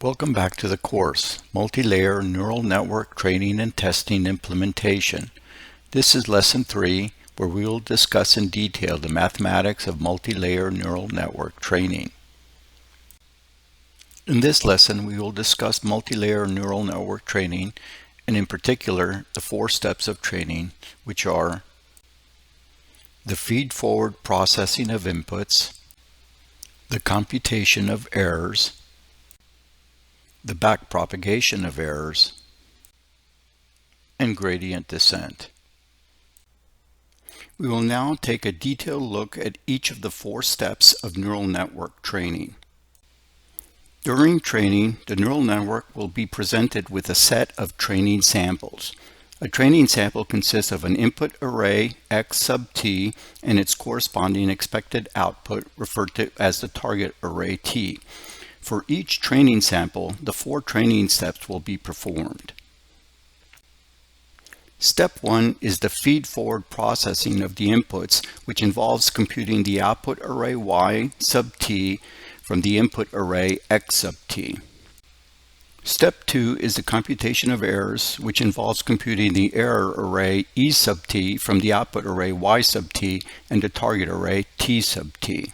Welcome back to the course, Multi-Layer Neural Network Training and Testing Implementation. This is Lesson 3, where we will discuss in detail the mathematics of multi-layer neural network training. In this lesson, we will discuss multi-layer neural network training, and in particular, the 4 steps of training, which are the feed-forward processing of inputs, the computation of errors, the backpropagation of errors, and gradient descent. We will now take a detailed look at each of the 4 steps of neural network training. During training, the neural network will be presented with a set of training samples. A training sample consists of an input array x sub t and its corresponding expected output referred to as the target array t. For each training sample, the 4 training steps will be performed. Step 1 is the feed-forward processing of the inputs, which involves computing the output array y sub t from the input array x sub t. Step 2 is the computation of errors, which involves computing the error array e sub t from the output array y sub t and the target array t sub t.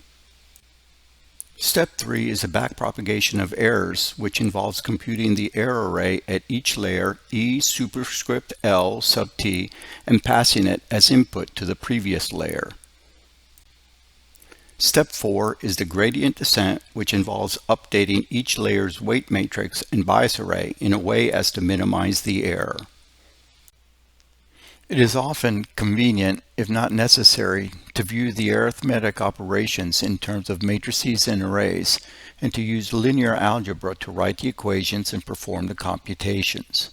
Step 3 is the backpropagation of errors, which involves computing the error array at each layer e superscript L sub t and passing it as input to the previous layer. Step 4 is the gradient descent, which involves updating each layer's weight matrix and bias array in a way as to minimize the error. It is often convenient, if not necessary, to view the arithmetic operations in terms of matrices and arrays, and to use linear algebra to write the equations and perform the computations.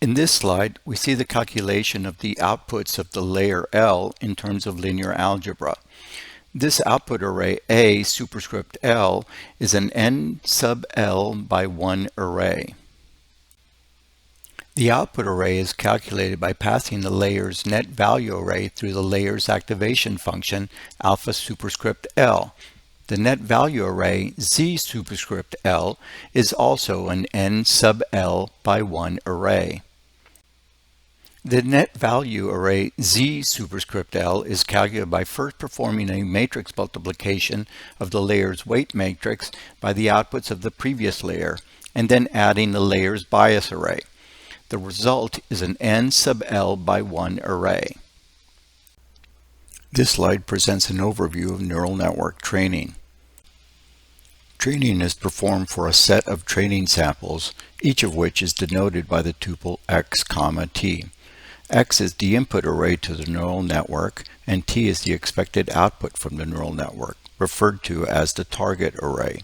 In this slide, we see the calculation of the outputs of the layer L in terms of linear algebra. This output array A superscript L is an n sub L by 1 array. The output array is calculated by passing the layer's net value array through the layer's activation function alpha superscript L. The net value array z superscript L is also an n sub L by 1 array. The net value array z superscript L is calculated by first performing a matrix multiplication of the layer's weight matrix by the outputs of the previous layer, and then adding the layer's bias array. The result is an n sub L by 1 array. This slide presents an overview of neural network training. Training is performed for a set of training samples, each of which is denoted by the tuple x, t. X is the input array to the neural network, and t is the expected output from the neural network, referred to as the target array.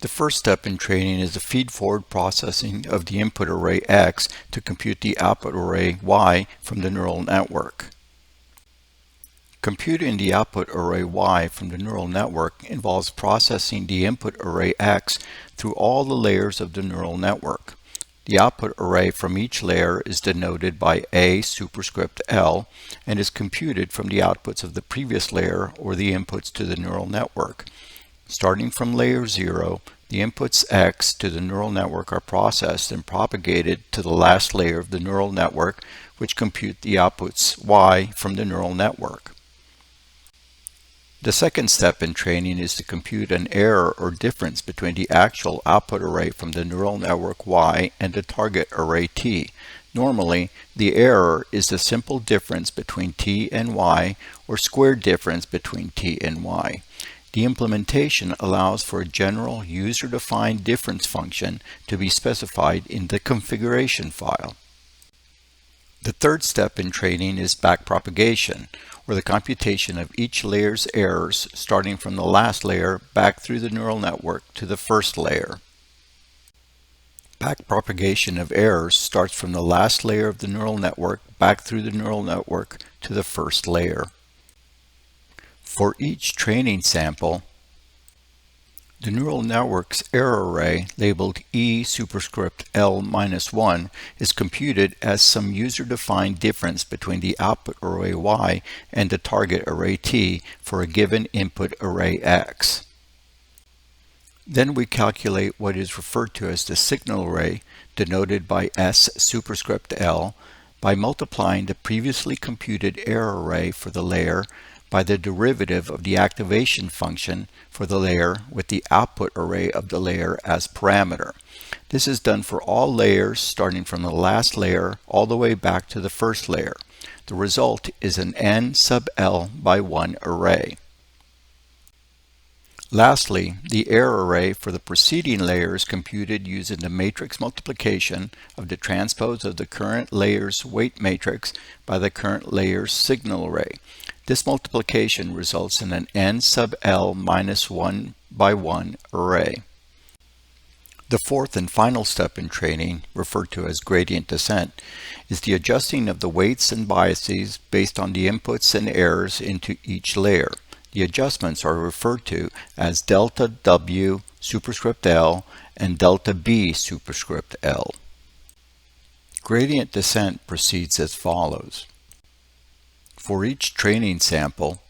The first step in training is the feed-forward processing of the input array x to compute the output array y from the neural network. Computing the output array y from the neural network involves processing the input array x through all the layers of the neural network. The output array from each layer is denoted by A superscript L and is computed from the outputs of the previous layer or the inputs to the neural network. Starting from layer 0, the inputs x to the neural network are processed and propagated to the last layer of the neural network, which compute the outputs y from the neural network. The second step in training is to compute an error or difference between the actual output array from the neural network y and the target array t. Normally, the error is the simple difference between t and y, or squared difference between t and y. The implementation allows for a general user-defined difference function to be specified in the configuration file. The third step in training is backpropagation, or the computation of each layer's errors starting from the last layer back through the neural network to the first layer. Backpropagation of errors starts from the last layer of the neural network back through the neural network to the first layer. For each training sample, the neural network's error array, labeled E superscript L minus 1, is computed as some user-defined difference between the output array Y and the target array T for a given input array X. Then we calculate what is referred to as the signal array, denoted by S superscript L, by multiplying the previously computed error array for the layer by the derivative of the activation function for the layer with the output array of the layer as parameter. This is done for all layers starting from the last layer all the way back to the first layer. The result is an n sub L by 1 array. Lastly, the error array for the preceding layer is computed using the matrix multiplication of the transpose of the current layer's weight matrix by the current layer's signal array. This multiplication results in an n sub L minus 1 by 1 array. The fourth and final step in training, referred to as gradient descent, is the adjusting of the weights and biases based on the inputs and errors into each layer. The adjustments are referred to as delta W superscript L and delta B superscript L. Gradient descent proceeds as follows. For each training sample,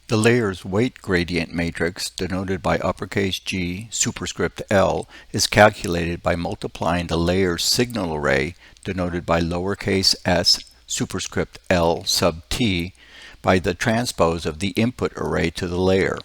the layer's weight gradient matrix, denoted by uppercase G superscript L, is calculated by multiplying the layer's signal array, denoted by lowercase s superscript L sub t, by the transpose of the input array to the layer.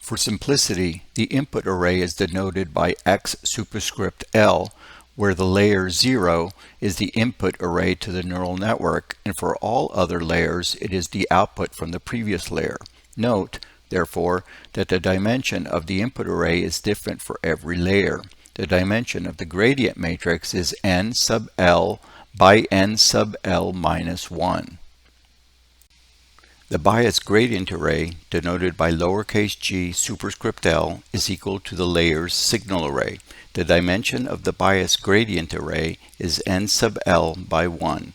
For simplicity, the input array is denoted by x superscript L, where the layer 0 is the input array to the neural network, and for all other layers it is the output from the previous layer. Note, therefore, that the dimension of the input array is different for every layer. The dimension of the gradient matrix is n sub L by n sub L minus 1. The bias gradient array, denoted by lowercase g superscript L, is equal to the layer's signal array. The dimension of the bias gradient array is n sub L by 1.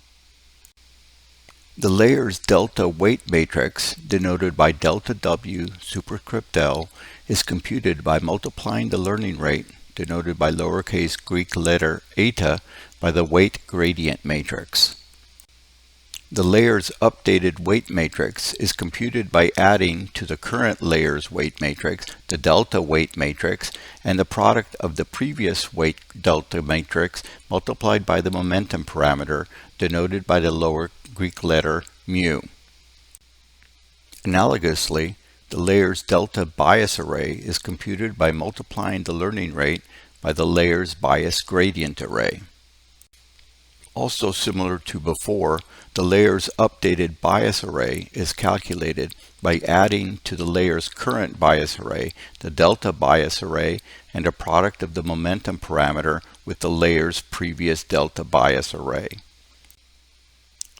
The layer's delta weight matrix, denoted by delta W superscript L, is computed by multiplying the learning rate, denoted by lowercase Greek letter eta, by the weight gradient matrix. The layer's updated weight matrix is computed by adding to the current layer's weight matrix the delta weight matrix and the product of the previous weight delta matrix multiplied by the momentum parameter, denoted by the lower Greek letter mu. Analogously, the layer's delta bias array is computed by multiplying the learning rate by the layer's bias gradient array. Also similar to before, the layer's updated bias array is calculated by adding to the layer's current bias array the delta bias array and a product of the momentum parameter with the layer's previous delta bias array.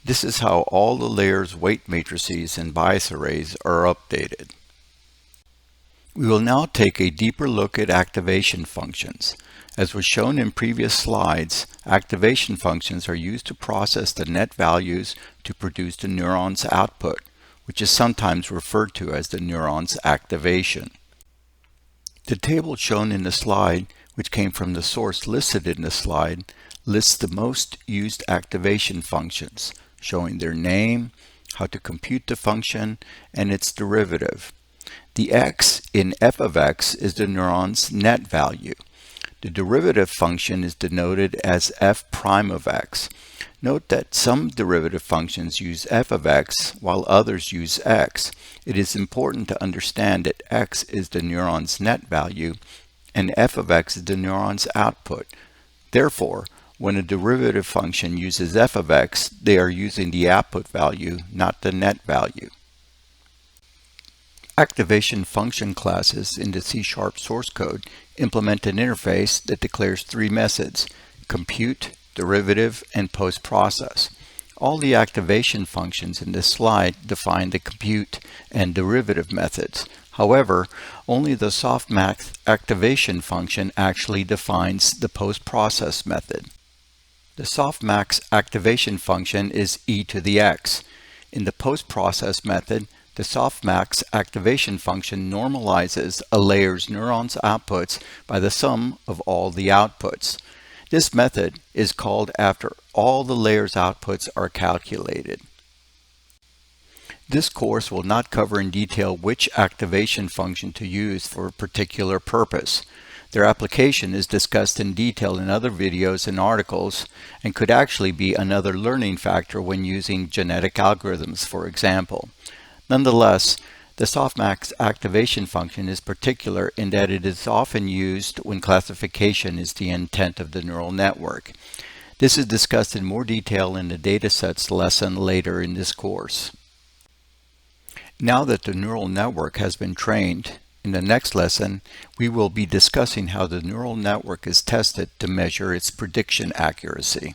This is how all the layer's weight matrices and bias arrays are updated. We will now take a deeper look at activation functions. As was shown in previous slides, activation functions are used to process the net values to produce the neuron's output, which is sometimes referred to as the neuron's activation. The table shown in the slide, which came from the source listed in the slide, lists the most used activation functions, showing their name, how to compute the function, and its derivative. The x in f of x is the neuron's net value. The derivative function is denoted as f prime of x. Note that some derivative functions use f of x while others use x. It is important to understand that x is the neuron's net value and f of x is the neuron's output. Therefore, when a derivative function uses f of x, they are using the output value, not the net value. Activation function classes in the C# source code implement an interface that declares three methods: compute, derivative, and post-process. All the activation functions in this slide define the compute and derivative methods. However, only the softmax activation function actually defines the post-process method. The softmax activation function is e to the x. In the post-process method, the softmax activation function normalizes a layer's neuron's outputs by the sum of all the outputs. This method is called after all the layer's outputs are calculated. This course will not cover in detail which activation function to use for a particular purpose. Their application is discussed in detail in other videos and articles and could actually be another learning factor when using genetic algorithms, for example. Nonetheless, the softmax activation function is particular in that it is often used when classification is the intent of the neural network. This is discussed in more detail in the datasets lesson later in this course. Now that the neural network has been trained, in the next lesson, we will be discussing how the neural network is tested to measure its prediction accuracy.